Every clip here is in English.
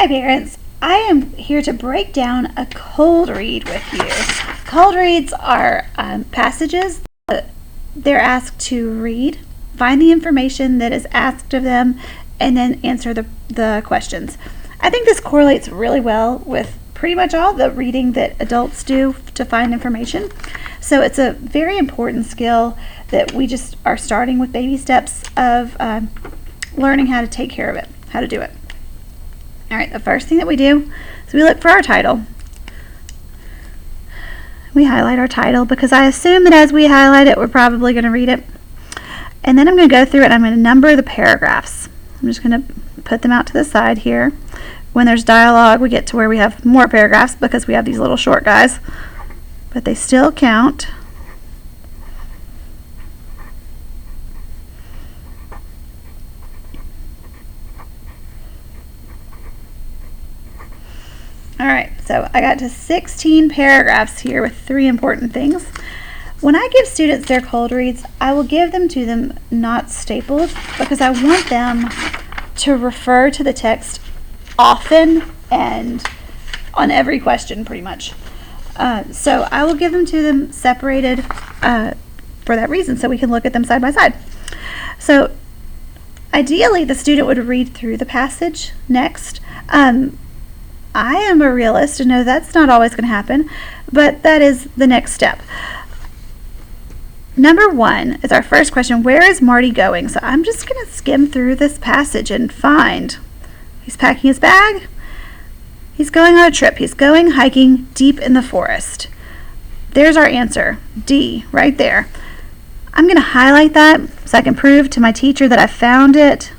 parents, I am here to break down a cold read with you. Cold reads are passages that they're asked to read, find the information that is asked of them, and then answer the questions. I think this correlates really well with pretty much all the reading that adults do to find information. So it's a very important skill that we just are starting with baby steps of learning how to take care of it, how to do it. All right, the first thing that we do is we look for our title. We highlight our title because I assume that as we highlight it, we're probably going to read it. And then I'm going to go through it and I'm going to number the paragraphs. I'm just going to put them out to the side here. When there's dialogue, we get to where we have more paragraphs because we have these little short guys, but they still count. Alright, so I got to 16 paragraphs here with 3 important things. When I give students their cold reads, I will give them to them not stapled because I want them to refer to the text often and on every question pretty much. So I will give them to them separated for that reason so we can look at them side by side. So ideally the student would read through the passage next. I am a realist and know that's not always going to happen, but that is the next step. Number 1 is our first question, where is Marty going? So I'm just going to skim through this passage and find. He's packing his bag. He's going on a trip. He's going hiking deep in the forest. There's our answer, D, right there. I'm going to highlight that so I can prove to my teacher that I found it.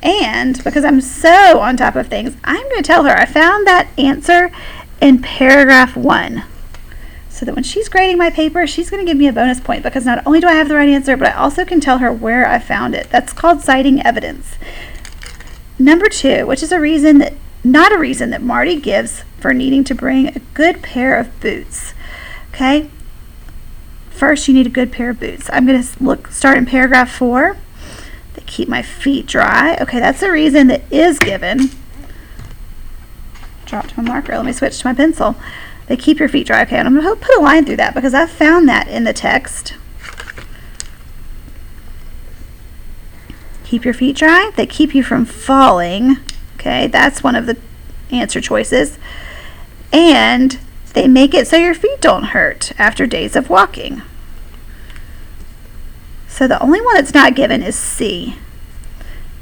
And because I'm so on top of things, I'm going to tell her I found that answer in paragraph 1. So that when she's grading my paper, she's going to give me a bonus point because not only do I have the right answer, but I also can tell her where I found it. That's called citing evidence. Number 2, which is not a reason that Marty gives for needing to bring a good pair of boots. Okay? First, you need a good pair of boots. I'm going to start in paragraph 4. They keep my feet dry. Okay, that's the reason that is given. Dropped my marker. Let me switch to my pencil. They keep your feet dry. Okay, and I'm going to put a line through that because I found that in the text. Keep your feet dry. They keep you from falling. Okay, that's one of the answer choices. And they make it so your feet don't hurt after days of walking. So the only one that's not given is C.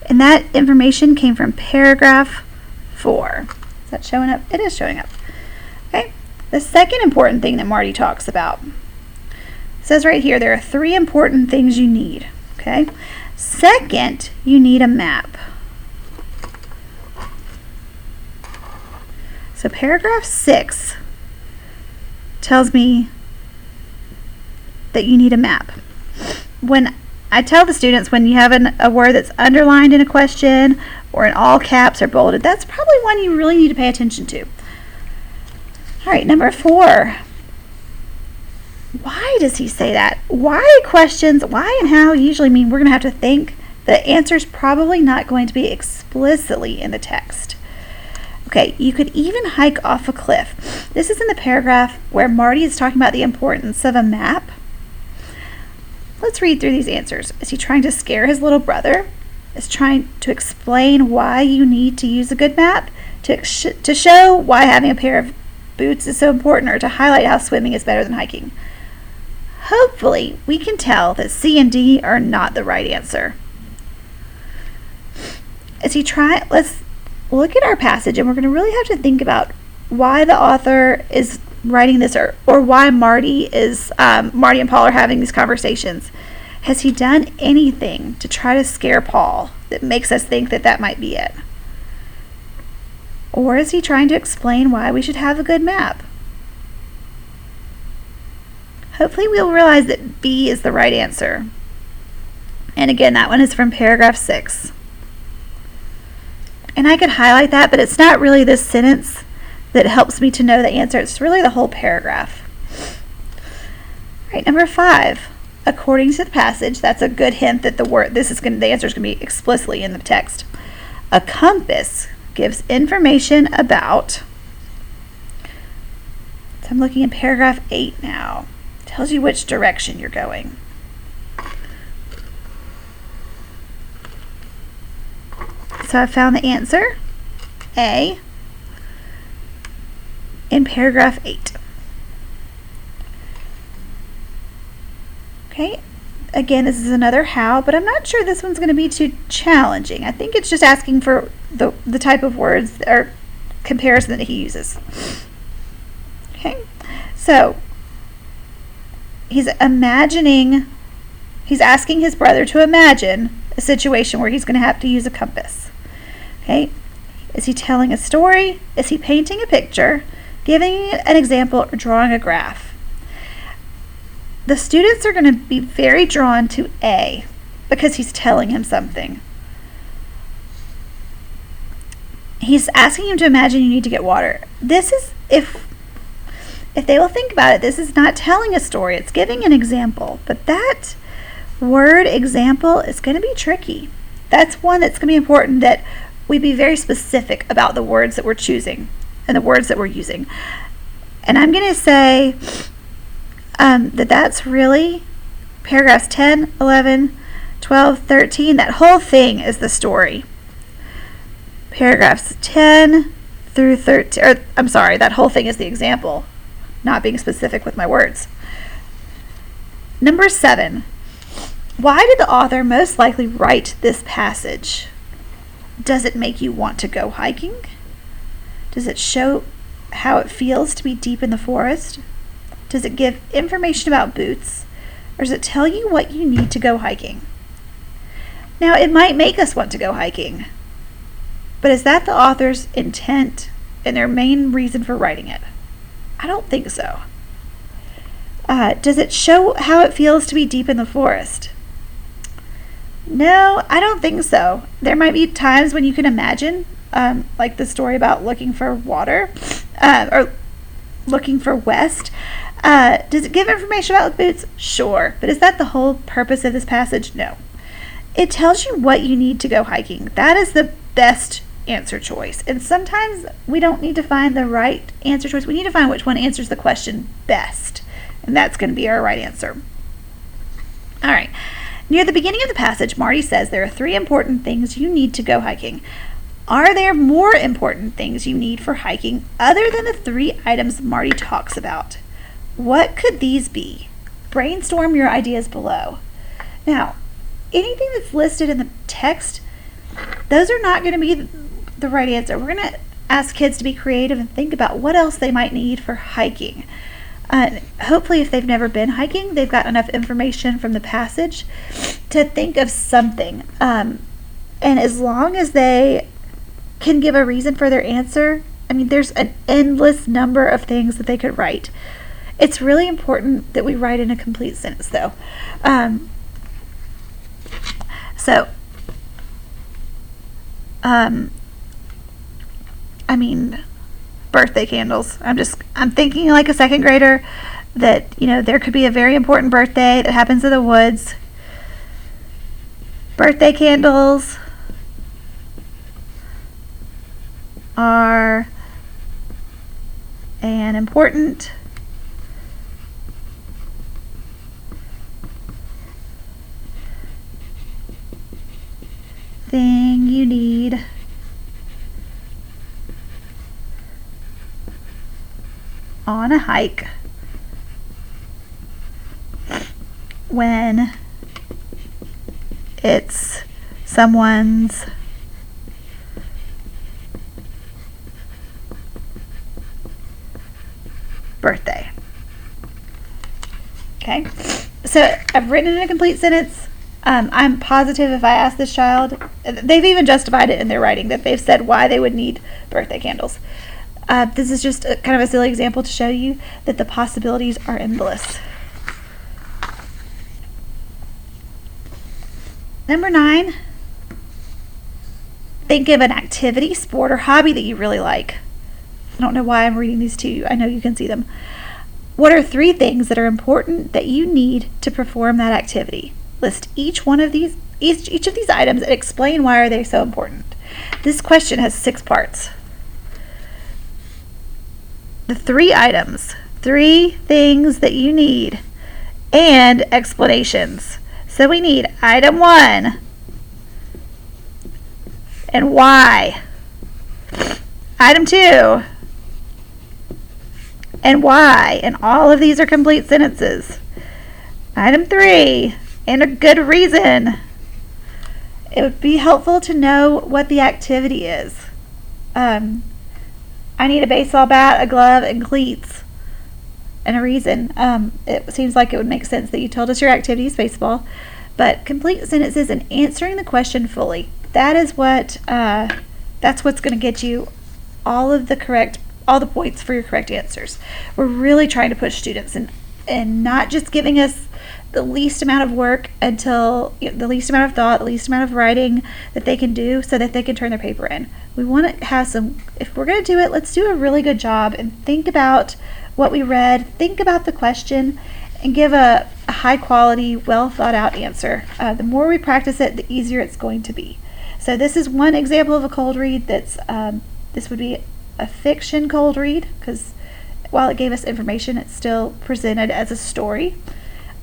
And that information came from paragraph 4. Is that showing up? It is showing up. Okay. The second important thing that Marty talks about says right here, there are 3 important things you need. Okay. Second, you need a map. So paragraph 6 tells me that you need a map. When I tell the students when you have a word that's underlined in a question or in all caps or bolded, that's probably one you really need to pay attention to. All right, number 4. Why does he say that? Why questions, why and how usually mean we're going to have to think. The answer's probably not going to be explicitly in the text. Okay, you could even hike off a cliff. This is in the paragraph where Marty is talking about the importance of a map. Let's read through these answers. Is he trying to scare his little brother? Is trying to explain why you need to use a good map? To show why having a pair of boots is so important, or to highlight how swimming is better than hiking? Hopefully, we can tell that C and D are not the right answer. Let's look at our passage, and we're going to really have to think about why the author is writing this, or why Marty and Paul are having these conversations. Has he done anything to try to scare Paul that makes us think that might be it? Or is he trying to explain why we should have a good map? Hopefully we'll realize that B is the right answer. And again, that one is from paragraph 6. And I could highlight that, but it's not really this sentence that helps me to know the answer. It's really the whole paragraph. All right, number 5. according to the passage, that's a good hint that the answer is going to be explicitly in the text. A compass gives information about, so I'm looking at paragraph 8 now, tells you which direction you're going. So I found the answer, A, in paragraph 8. Okay, again, this is another how, but I'm not sure this one's going to be too challenging. I think it's just asking for the type of words or comparison that he uses. Okay, so he's asking his brother to imagine a situation where he's going to have to use a compass. Okay, is he telling a story? Is he painting a picture, giving an example, or drawing a graph? The students are going to be very drawn to A because he's telling him something. He's asking him to imagine you need to get water. This is, if they will think about it, this is not telling a story, it's giving an example. But that word example is going to be tricky. That's one that's going to be important, that we be very specific about the words that we're choosing and the words that we're using. And I'm going to say that's really paragraphs 10, 11, 12, 13. That whole thing is the story. Paragraphs 10 through 13, or I'm sorry, that whole thing is the example, not being specific with my words. Number 7. Why did the author most likely write this passage? Does it make you want to go hiking? Does it show how it feels to be deep in the forest? Does it give information about boots? Or does it tell you what you need to go hiking? Now, it might make us want to go hiking, but is that the author's intent and their main reason for writing it? I don't think so. Does it show how it feels to be deep in the forest? No, I don't think so. There might be times when you can imagine, like the story about looking for water, or looking for west. Does it give information about boots? Sure. But is that the whole purpose of this passage? No. It tells you what you need to go hiking. That is the best answer choice. And sometimes we don't need to find the right answer choice. We need to find which one answers the question best. And that's going to be our right answer. All right. Near the beginning of the passage, Marty says there are 3 important things you need to go hiking. Are there more important things you need for hiking other than the 3 items Marty talks about? What could these be? Brainstorm your ideas below. Now, anything that's listed in the text, those are not going to be the right answer. We're going to ask kids to be creative and think about what else they might need for hiking. Hopefully, if they've never been hiking, they've got enough information from the passage to think of something. And as long as they can give a reason for their answer, I mean, there's an endless number of things that they could write. It's really important that we write in a complete sentence, though. Birthday candles. I'm thinking like a second grader that, there could be a very important birthday that happens in the woods. Birthday candles are an important thing you need on a hike when it's someone's birthday. Okay, so I've written it in a complete sentence. I'm positive if I ask this child, they've even justified it in their writing, that they've said why they would need birthday candles. This is just kind of a silly example to show you that the possibilities are endless. Number 9, think of an activity, sport, or hobby that you really like. I don't know why I'm reading these to you. I know you can see them. What are 3 things that are important that you need to perform that activity? List each of these items and explain why are they so important. This question has 6 parts. The 3 items, 3 things that you need, and explanations. So we need item 1 and why. Item 2 and why, and all of these are complete sentences. Item 3 and a good reason. It would be helpful to know what the activity is. I need a baseball bat, a glove, and cleats, and a reason. It seems like it would make sense that you told us your activity is baseball, but complete sentences and answering the question fully. That's what's going to get you all the points for your correct answers. We're really trying to push students and not just giving us the least amount of work until the least amount of thought, the least amount of writing that they can do so that they can turn their paper in. We want to have if we're going to do it, let's do a really good job and think about what we read, think about the question, and give a high quality, well thought out answer. The more we practice it, the easier it's going to be. So this is one example of a cold read this would be a fiction cold read, because while it gave us information, it's still presented as a story.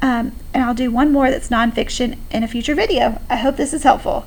And I'll do one more that's nonfiction in a future video. I hope this is helpful.